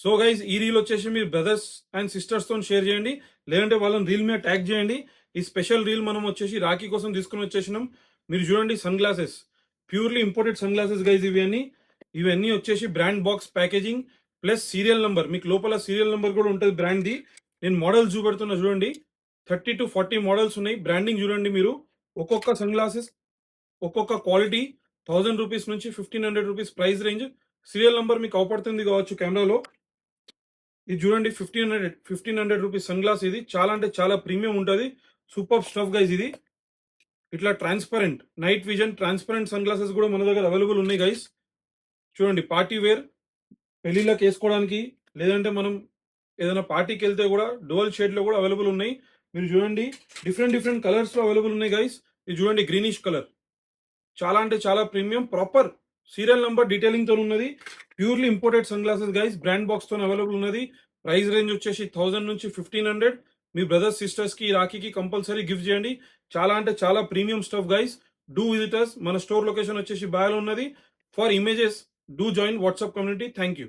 So guys ఈ reel వచ్చేసి మీరు బ్రదర్స్ అండ్ సిస్టర్స్ తో షేర్ చేయండి, లేదంటే వాళ్ళని రీల్ మీద ట్యాగ్ చేయండి. ఈ స్పెషల్ రీల్ మనం వచ్చేసి రాఖీ కోసం తీసుకుని వచ్చేసినాం. మీరు చూడండి sun glasses, purely imported sun glasses guys. ఇవన్నీ వచ్చేసి brand box packaging plus serial number, మీకు లోపల సీరియల్ నంబర్ కూడా ఉంటుంది బ్రాండ్ ది. నేను మోడల్స్ చూపెడుతున్నా చూడండి, 30 to 40 మోడల్స్ ఉన్నాయి. బ్రాండింగ్ చూడండి మీరు. ఒక్కొక్క సన్ గ్లాసెస్ ఒక్కొక్క క్వాలిటీ 1000 రూపీస్ నుంచి 1500 rupees price range. Serial number మీకు అవపడుతుంది కావచ్చు కెమెరాలో. ఇది చూడండి 1500 రూపీస్ సన్ గ్లాస్. ఇది చాలా అంటే చాలా ప్రీమియం ఉంటుంది. Super stuff guys. ఇది ఇట్లా transparent night vision transparent sun glasses కూడా మన దగ్గర అవైలబుల్ ఉన్నాయి గైస్. చూడండి పార్టీ వేర్, పెళ్లిళ్ళకి వేసుకోవడానికి, లేదంటే మనం ఏదైనా పార్టీకి వెళ్తే కూడా డోల్ షేడ్ లో కూడా అవైలబుల్ ఉన్నాయి. మీరు చూడండి డిఫరెంట్ డిఫరెంట్ కలర్స్ లో అవైలబుల్ ఉన్నాయి గైస్. ఇది చూడండి గ్రీనిష్ కలర్, చాలా అంటే చాలా premium, proper serial number detailing తో ఉన్నది. Purely imported sun glasses guys, brand box తో అవైలబుల్ ఉన్నది. ప్రైస్ రేంజ్ వచ్చేసి 1000 నుంచి 1500. మీ బ్రదర్స్ సిస్టర్స్ కి రాఖీకి కంపల్సరీ గిఫ్ట్ చేయండి. చాలా అంటే చాలా premium stuff guys. Do visitors. మన స్టోర్ లొకేషన్ వచ్చేసి బాయలో ఉన్నది. For images do join WhatsApp community. Thank you.